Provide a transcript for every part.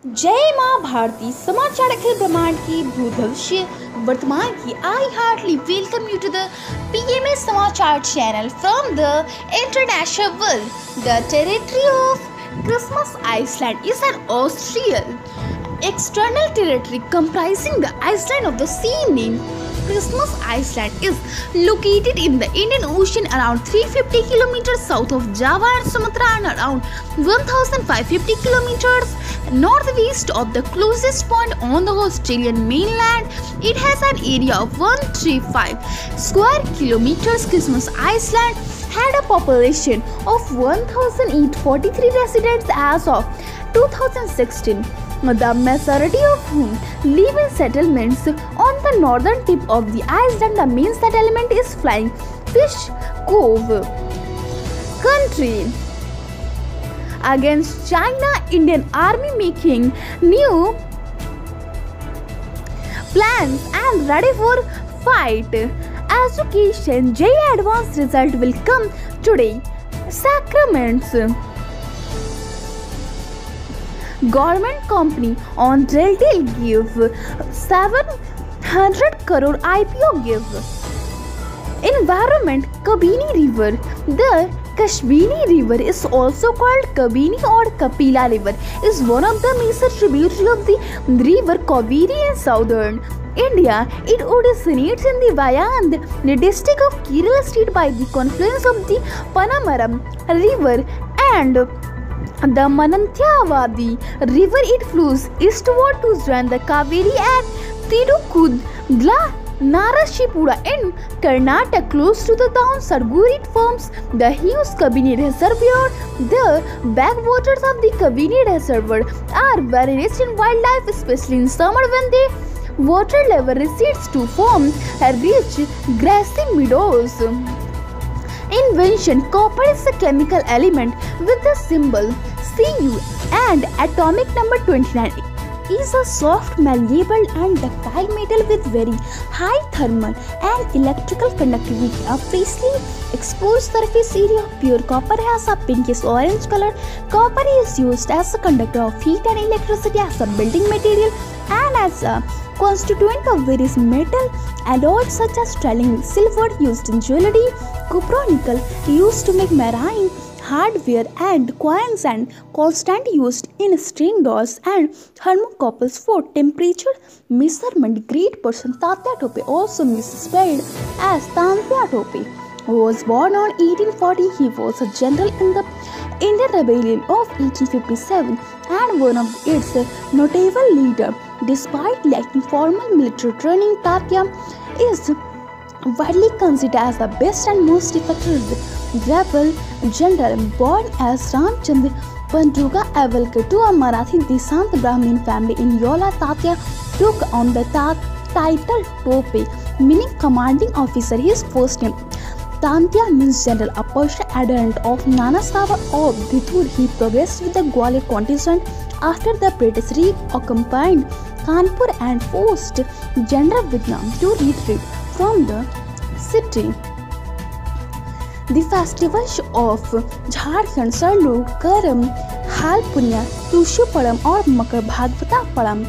जय माँ भारती समाचार अखिल ब्रह्मांड की भूत भविष्य वर्तमान की I heartly welcome you to the PMA समाचार channel from the international world. The territory of Christmas Island is an Austrian external territory comprising the island of the same name. Christmas Island is located in the Indian Ocean around 350 kilometers south of Java and Sumatra and around 1550 kilometers northwest of the closest point on the Australian mainland. It has an area of 135 square kilometers. Christmas Island had a population of 1,843 residents as of 2016. The majority of whom live in settlements on the northern tip of the island. The main settlement is Flying Fish Cove. Country. Against China, Indian Army making new plans and ready for fight. Education. JEE advanced result will come today. Sacraments. Government company on Delta give 700 crore IPO give. Environment. Kabini River. The Kashmiri River is also called Kabini or Kapila River. Is one of the major tributaries of the river Kaveri in southern India. It originates in the Vayand, the district of Kerala state by the confluence of the Panamaram River and the Mananthyavadi River. It flows eastward to join the Kaveri at Tirukudla Narashipura in Karnataka, close to the town Sarguri. It forms the huge Kabini Reservoir. The backwaters of the Kabini Reservoir are very rich in wildlife, especially in summer when the water level recedes to form rich grassy meadows. Invention. Copper is a chemical element with the symbol Cu and atomic number 29. Is a soft, malleable and ductile metal with very high thermal and electrical conductivity. A freshly exposed surface area of pure copper has a pinkish-orange color. Copper is used as a conductor of heat and electricity, as a building material and as a constituent of various metal alloys such as sterling silver used in jewelry, cupronickel used to make marine hardware and coins, and constant used in string doors and thermocouples for temperature measurement. Great person Tatya Tope, also misspelled as Tantya Tope, was born on 1840. He was a general in the Indian Rebellion of 1857 and one of its notable leaders. Despite lacking formal military training, Tatya is widely considered as the best and most effective rebel general. Born as Ramchand Pandruga Avalkar to a Marathi descent Brahmin family in Yola, Tatya took on the title Tope, meaning commanding officer. His first name Tantya means general. A Persian adherent of Nana Sava of Dhithur, he progressed with the Gwalior contingent after the British reoccupied Kanpur and forced General Vietnam to retreat from the city. The festivals of Jharkhand Sarlog, Karam, Hal Punya, Tushu Padam or Makar Bhagavata Padam.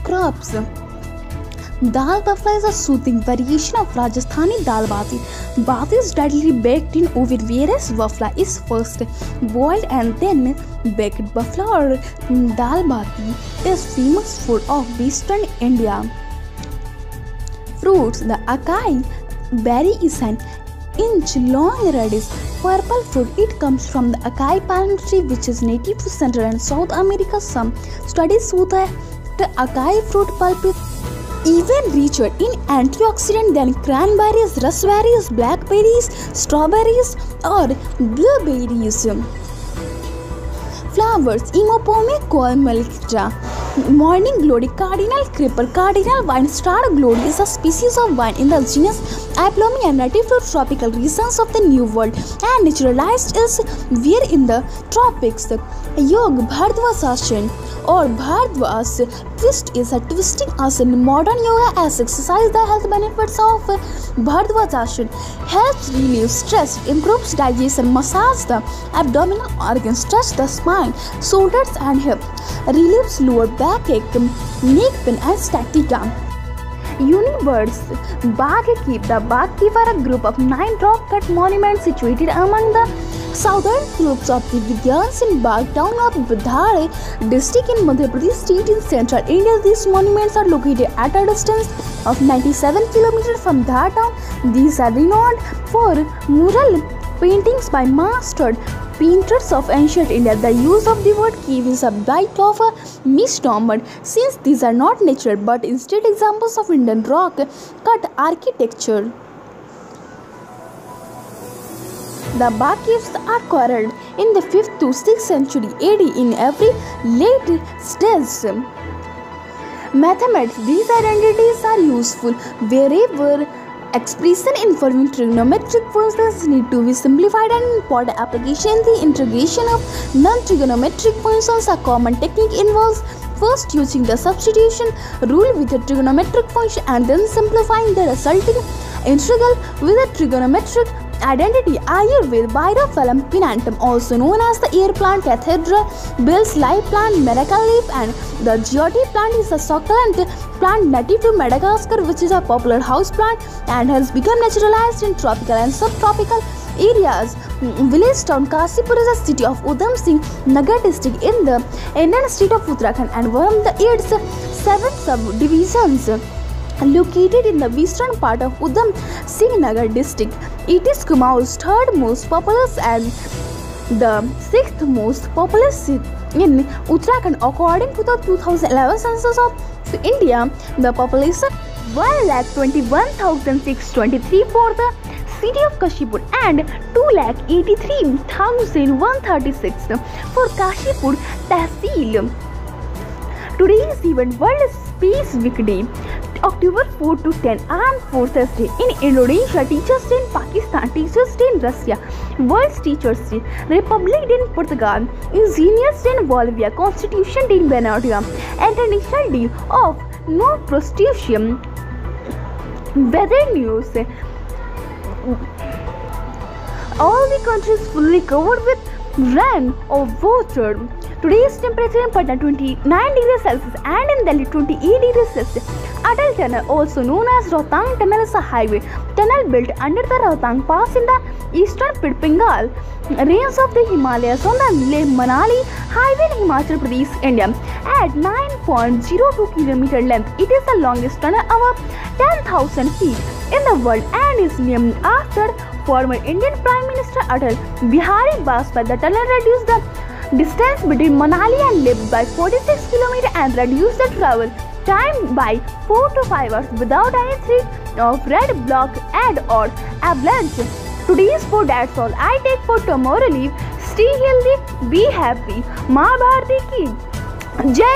Crops. Dal bafla is a soothing variation of Rajasthani dal bati. Bati is directly baked in oven, whereas bafla is first boiled and then baked. Bafla or dal bati is famous food of Western India. Fruits. The acai berry is an inch-long reddish purple fruit. It comes from the acai palm tree, which is native to Central and South America. Some studies show that the acai fruit pulp is even richer in antioxidant than cranberries, raspberries, blackberries, strawberries, or blueberries. Flowers. Emopome coemeltra, morning glory, cardinal creeper, cardinal wine, star glory is a species of vine in the genus Aplomia and native to tropical regions of the New World and naturalized elsewhere in the tropics. योग Bhardvasasana or Bhardvas twist is a twisting asana in modern yoga as exercise. The health benefits of Bhardvasasana helps relieve stress, improves digestion, massage the abdominal organs, stretch the spine, shoulders and hips, relieves lower backache, neck pain and sciatica. Unibirds Bagh Keep. The Bagh Keep are a group of 9 rock-cut monuments situated among the southern slopes of the Vidyansin Bagh town of Bidhare district in Madhya Pradesh state in central India. These monuments are located at a distance of 97 km from Dhar town. These are renowned for mural paintings by mastered painters of ancient India. The use of the word cave is a bit of a misnomer since these are not natural but instead examples of Indian rock cut architecture. The Bagh caves are quarried in the 5th to 6th century AD in every late stage. Mathematics. These identities are useful wherever expression involving trigonometric functions need to be simplified, and important application in the integration of non-trigonometric functions. A common technique involves first using the substitution rule with a trigonometric function and then simplifying the resulting integral with a trigonometric identity. Ayurveda Birophyllum pinnatum, also known as the air plant, cathedral, Bill's live plant, miracle leaf, and the geote plant is a succulent plant native to Madagascar, which is a popular house plant and has become naturalized in tropical and subtropical areas. Village town Kasipur is a city of Udham Singh Nagar district in the Indian state of Uttarakhand and one of the 7 subdivisions located in the western part of Udham Singh Nagar district. It is Kumaon's 3rd most populous and the 6th most populous city in Uttarakhand. According to the 2011 census of India, the population 1,21,623 for the city of Kashipur and 2,83,136 for Kashipur Tehsil. Today's event World Space Week Day, October 4 to 10, Armed Forces Day in Indonesia, Teachers Day in Pakistan, Teachers Day in Russia, World Teachers Day, Republic Day in Portugal, Engineers Day in Bolivia, Constitution Day in Vanuatu, International Day of No Prostitution. Weather news. All the countries fully covered with rain or water. Today's temperature in Patna 29 degrees Celsius and in Delhi 28 degrees Celsius. Atal Tunnel, also known as Rohtang Tunnel, is a highway tunnel built under the Rohtang Pass in the eastern Bengal range of the Himalayas on the Leh-Manali highway in Himachal Pradesh, India. At 9.02 km length, it is the longest tunnel above 10,000 feet in the world and is named after former Indian Prime Minister Atal Bihari Vajpayee. The tunnel reduced the distance between Manali and Leh by 46 km and reduced the travel time by 4 to 5 hours without any threat of red block and or avalanche. Today's for that's all I take for tomorrow leave. Stay healthy, be happy. Maa Bharati ki Jai.